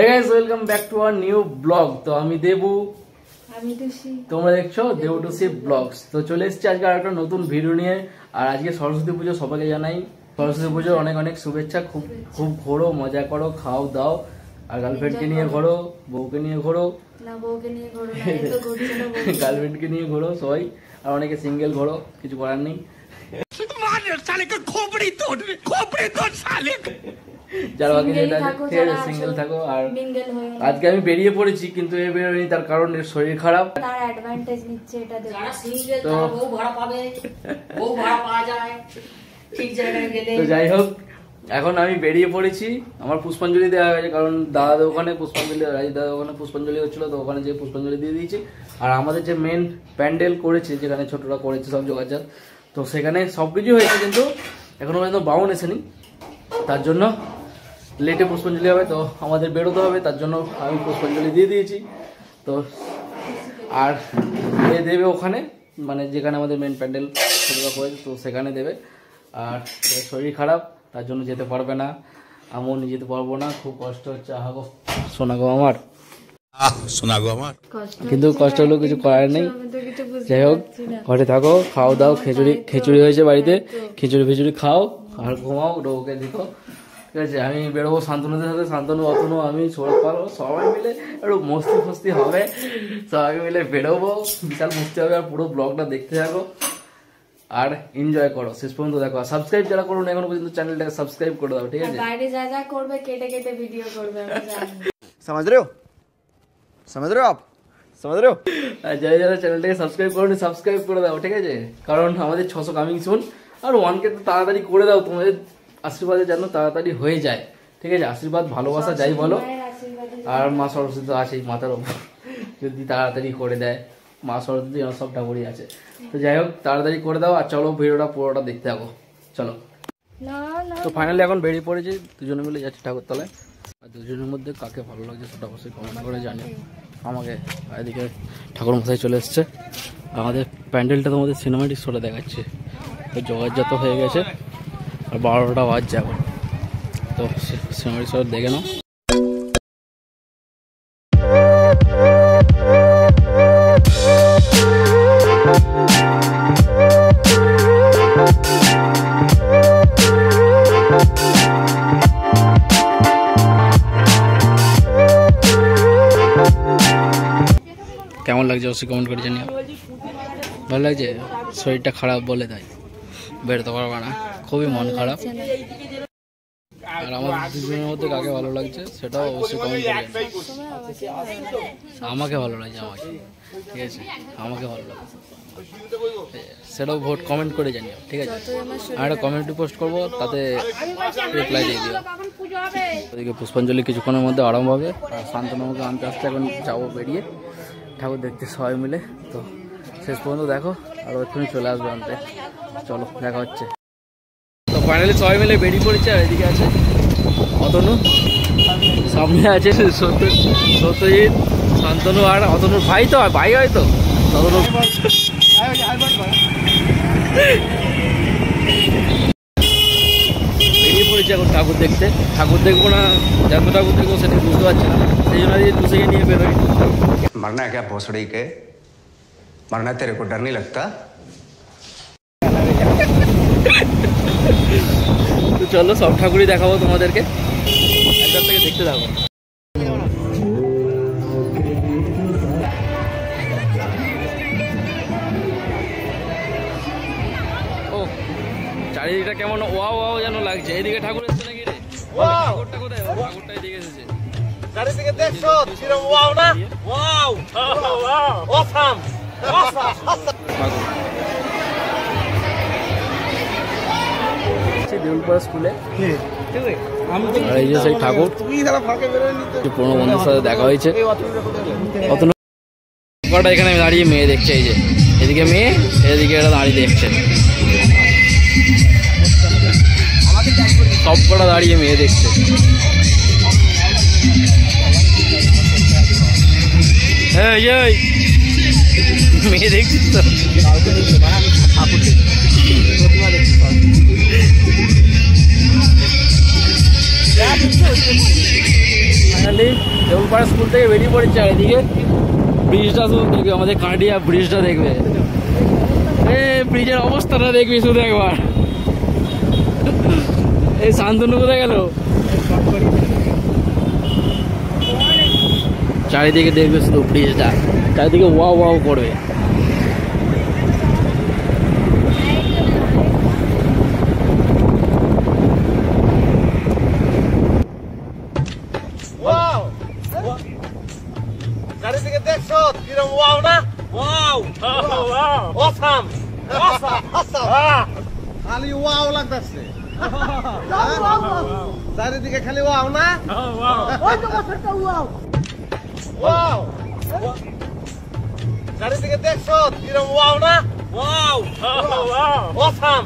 Hey guys, welcome back to our new vlog. তো আমি দেবু, আমি তুষি, তোমরা দেখছো দেবু টুসি ব্লগস। তো চলে এসেছি আজকে আরেকটা নতুন ভিডিও নিয়ে। আর আজকে সরস্বতী পুজো, সবাইকে জানাই সরস্বতী পুজোর অনেক অনেক শুভেচ্ছা। খুব ঘোরো, মজা করো, খাও দাও, আর গার্লফ্রেন্ডকে নিয়ে ঘোরো, বউকে নিয়ে ঘোরো, না বউকে নিয়ে ঘোরো না, এই তো ঘুরছে না বউ, গার্লফ্রেন্ডকে নিয়ে ঘোরো সবাই। আর অনেকে সিঙ্গেল ঘোরো, কিছু করার নেই। যারা বাকি সিঙ্গেল থাকো। আর আজকে আমি বেরিয়ে পড়েছি, কিন্তু এ বেরোয়নি, তার কারণ এর শরীর খারাপ। তার অ্যাডভান্টেজ নিচ্ছে এটা দেখো। যারা সিঙ্গেল তারা বউ ভাড়া পাবে, বউ ভাড়া পাওয়া যায় ঠিক জায়গায় গেলে। তো যাই হোক, এখন আমি বেরিয়ে পড়েছি। আমার পুষ্পাঞ্জলি দেওয়া হয়েছে, কারণ দাদা ওখানে পুষ্পাঞ্জলি, রাজি দাদা ওখানে পুষ্পাঞ্জলি হচ্ছিল, তো ওখানে যে পুষ্পাঞ্জলি দিয়ে দিয়েছি। আর আমাদের যে মেন প্যান্ডেল করেছে, যেখানে ছোটরা করেছে সব যোগাযোগ, তো সেখানে সবকিছু হয়েছে, কিন্তু এখনো পর্যন্ত বাউন এসেনি। তার জন্য লেটে পুষ্পাঞ্জলি হবে, তো আমাদের বেরোতে হবে, তার জন্য আমি পুষ্পাঞ্জলি দিয়ে দিয়েছি। তো আর এ দেবে ওখানে, মানে যেখানে আমাদের মেন প্যান্ডেল ছোটরা করেছে, তো সেখানে দেবে। আর শরীর খারাপ, তার জন্য যেতে পারবে না, আমিও নিয়ে যেতে পারবো না, খুব কষ্ট হচ্ছে। আহাগো শোনাগো আমার, কিন্তু কষ্ট হলেও কিছু করার নেই। যাই হোক, ঘরে থাকো, খাও দাও, খিচুড়ি হয়েছে বাড়িতে, খিচুড়ি খাও আর ঘুমাও, ওকে দিত। ঠিক আছে, আমি বেরোবো শান্তনুদের সাথে, শান্তনু অতনু আমি সৌরভ পারো সবাই মিলে একটু মস্তি ফস্তি হবে, সবাই মিলে বেরোবো, বিশাল মস্তি হবে। আর পুরো ব্লগটা দেখতে থাকো আর এনজয় করো, শেষ পর্যন্ত দেখো। সাবস্ক্রাইব যারা করো না এখনো পর্যন্ত, চ্যানেলটাকে সাবস্ক্রাইব করে দাও, ঠিক আছে? বাইরে যা যা করবে কেটে কেটে ভিডিও করবে, আমি জানি। समझ रहे हो आप समझ रहे हो? আর যারা চ্যানেলটাকে সাবস্ক্রাইব করোনি, সাবস্ক্রাইব করে দাও, ঠিক আছে? কারণ আমাদের 600 কামিং সুন। আর 1K তো তাড়াতাড়ি করে দাও, তোমাদের আশীর্বাদে যেন তাড়াতাড়ি হয়ে যায়, ঠিক আছে? আশীর্বাদ ভালোবাসা যাই বলো, আর মা সরস্বতী তো আছেই মাথার ওপর, যদি তাড়াতাড়ি করে দেয়। মা সরস্বতী সব ঠাকুরই আছে। তো যাই হোক, তাড়াতাড়ি করে দাও। আর চলো ভিডিওটা পুরোটা দেখতে থাকো, চলো। তো ফাইনালি এখন বেরিয়ে পড়েছি, দুজনে মিলে যাচ্ছি ঠাকুরতলায়। আর দুজনের মধ্যে কাকে ভালো লাগছে সেটা অবশ্যই কমেন্ট করে জানিও আমাকে। এদিকে ঠাকুর মশাই চলে এসছে, আমাদের প্যান্ডেলটা তোমাদের সিনেমাটিক শোটা দেখাচ্ছে। তো যোগাযোগ হয়ে গেছে, আর 12টা বাজছে এখন, তো সিনেমাটিক শোটা দেখে নাও। কেমন লাগছে অবশ্যই কমেন্ট করে জানিও। ভালো লাগছে? শরীরটা খারাপ বলে তাই বেরোতে পারবো না, খুবই মন খারাপ। আর আমাদের দুজনের মধ্যে কাকে ভালো লাগছে সেটাও অবশ্যই কমেন্ট করে জানিও। আমাকে ভালো লাগছে, আমাকে, ঠিক আছে? আমাকে ভালো লাগছে, সেটাও ভোট কমেন্ট করে জানিও, ঠিক আছে? আর একটা কমেন্ট পোস্ট করবো, তাতে রিপ্লাই দিয়ে দিও। ওদিকে পুষ্পাঞ্জলি কিছুক্ষণের মধ্যে আরম্ভ হবে। আর শান্তনু আমাকে আনতে আসতে এখন যাবো বেরিয়ে ঠাকুর দেখতে সবাই মিলে। তো শেষ পর্যন্ত দেখো, আর ওখানে চলে আসবে আনতে। চলো, দেখা হচ্ছে। তো ফাইনালি সবাই মিলে বেরিয়ে পড়েছে। আর এদিকে আছে অতনু, সামনে আছে সত্যজিৎ, শান্তনু, আর অতনুর ভাই, তো ভাই হয়তো অতনু। বেরিয়ে পড়েছে এখন ঠাকুর দেখতে। ঠাকুর দেখবো না, যত ঠাকুর দেখবো সেটা বুঝতে পারছি না, সেই জন্য দুসেকে নিয়ে বেরোই। मरना है क्या भोसड़ी के? मरना तेरे को डर नहीं लगता? তো চলো, সব ঠাকুরই দেখাবো তোমাদেরকে, একবার থেকে দেখতে থাকো। ও চারিদিকটা কেমন ওয়াও ওয়াও যেন লাগছে। এদিকে ঠাকুর এসছে নাকি রে? ঠাকুরটা কোথায়? ঠাকুরটা এদিকে এসেছে। চারিদিকে দেখছো কিরকম ওয়াও না? ওয়াও ওয়াও অসাম দেউলপাড়া স্কুলে। আর এই যে সেই ঠাকুর, পুরোনো বন্ধুর সাথে দেখা হয়েছে। অতটা এখানে দাঁড়িয়ে মেয়ে দেখছে, এই যে এদিকে মেয়ে, এদিকে এটা দাঁড়িয়ে দেখছে, সব কটা দাঁড়িয়ে মেয়ে দেখছে। মেয়ে দেখছিস তো? ফাইনালি দেউলপাড়া স্কুল থেকে বেরিয়ে পড়েছে, আর এদিকে ব্রিজটা শুধু দেখবে, আমাদের কাঁটিয়া ব্রিজটা দেখবে। ব্রিজের অবস্থাটা দেখবি শুধু একবার। এই শান্তনু কোথায় গেল? চারিদিকে দেখবে শুধু ব্রিজটা, চারিদিকে ওয়াও ওয়াও করবে। ওয়াও চারিদিকে দেখছো কিরম ওয়াও না? ওয়াও অসাম খালি ওয়াও লাগতেছে। চারিদিকে খালি ওয়াও না? ওয়াও চারিদিকে দেখছো কিরম ওয়াও না? ওয়াও অসাম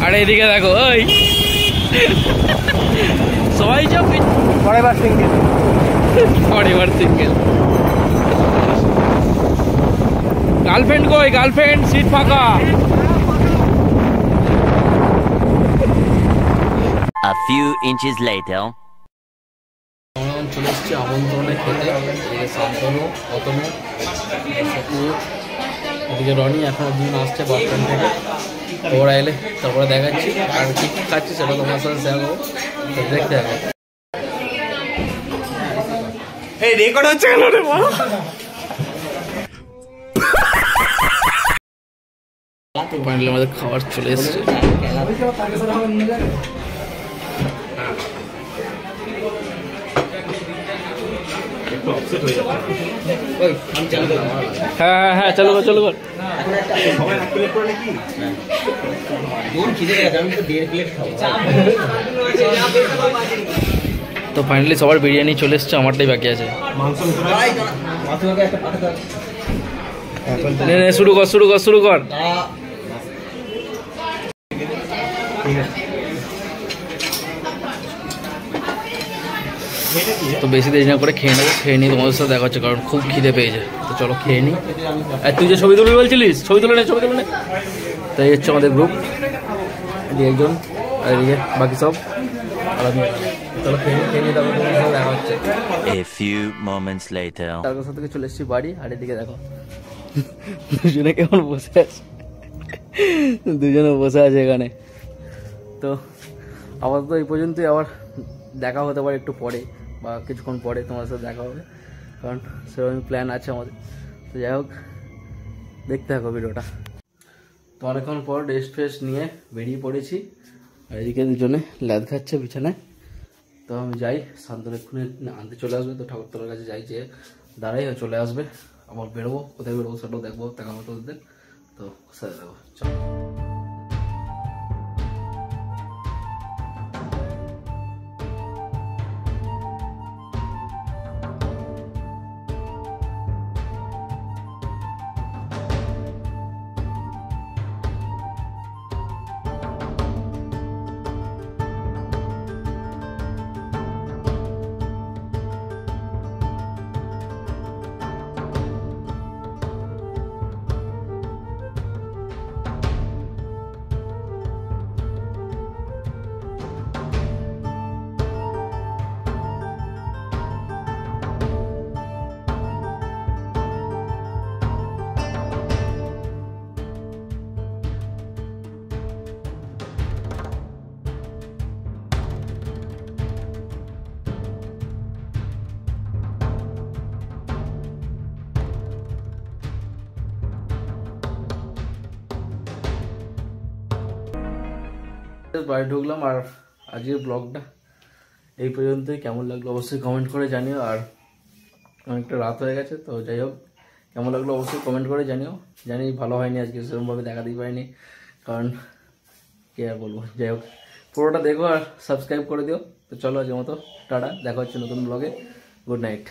আর এদিকে দেখো, ওই সবাই সব ফরএভার সিঙ্গেল গার্লফ্রেন্ড কই? গার্লফ্রেন্ড সিট ফাঁকা। A few inches later. আমরা চলে এসেছি আমন্ত্রণে খেতে। এদিকে শান্তনু, অতনু, সপুর, এদিকে রনি, এখন দুজন আসছে বাস স্ট্যান্ড থেকে। ওরা এলে তারপরে দেখাচ্ছি, আর কি খাচ্ছি সেটা তোমার সাথে শেয়ার করবো, দেখতে হবে। এই রেকর্ড হচ্ছে কেন রে মা? ফাইনালি আমাদের খাবার চলে এসছে। হ্যাঁ হ্যাঁ হ্যাঁ, চলো চলো। তো ফাইনালি সবার বিরিয়ানি চলে এসছে, আমারটাই বাকি আছে। শুরু কর। তো বেশি দেরি না করে খেয়ে নেবো, খেয়ে নিয়ে তোমাদের সাথে দেখা হচ্ছে, কারণ খুব খিদে পেয়েছে। তো চলো খেয়ে নিই। আর তুই যে ছবি তুলবি বলছিলিস, ছবি তুলে নে। তাই হচ্ছে আমাদের গ্রুপ, এদিকে একজন আর এদিকে বাকি সব। চলো খেয়ে নিই, তারপর তোমাদের সাথে দেখা হচ্ছে। A few moments later. তারপর থেকে চলে এসেছি বাড়ি, আর এদিকে দেখো দুজনে কেমন বসে আছে, এখানে। তো আপাতত এই পর্যন্তই, আবার দেখা হতে পারে একটু পরে বা কিছুক্ষণ পরে তোমার সাথে দেখা হবে, কারণ সেরকম প্ল্যান আছে আমাদের। তো যাই হোক, দেখতে থাকো ভিডিওটা। তো অনেকক্ষণ পর রেস্ট ফ্রেস্ট নিয়ে বেরিয়ে পড়েছি, আর এদিকে দুজনে ল্যাদ খাচ্ছে বিছানায়। তো আমি যাই, শান্তনু এক্ষুনি আনতে চলে আসবে। তো ঠাকুরতলার কাছে যাই, যে দাঁড়াই চলে আসবে। আবার বেরোবো, কোথায় বেরোবো সেটাও দেখবো, দেখাবো তোদের। তো সাথে দেখো, চলো। বাড়ি ঢুকলাম, আর আজকের ব্লগটা এই পর্যন্তই। কেমন লাগলো অবশ্যই কমেন্ট করে জানিও। আর অনেকটা রাত হয়ে গেছে, তো যাই হোক, কেমন লাগলো অবশ্যই কমেন্ট করে জানিও। জানি ভালো হয়নি আজকে, সেরকমভাবে দেখাতেই পারিনি, কারণ কে আর বলবো। যাই হোক, পুরোটা দেখো আর সাবস্ক্রাইব করে দিও। তো চলো আজকের মতো টাটা, দেখা হচ্ছে নতুন ব্লগে। Good night.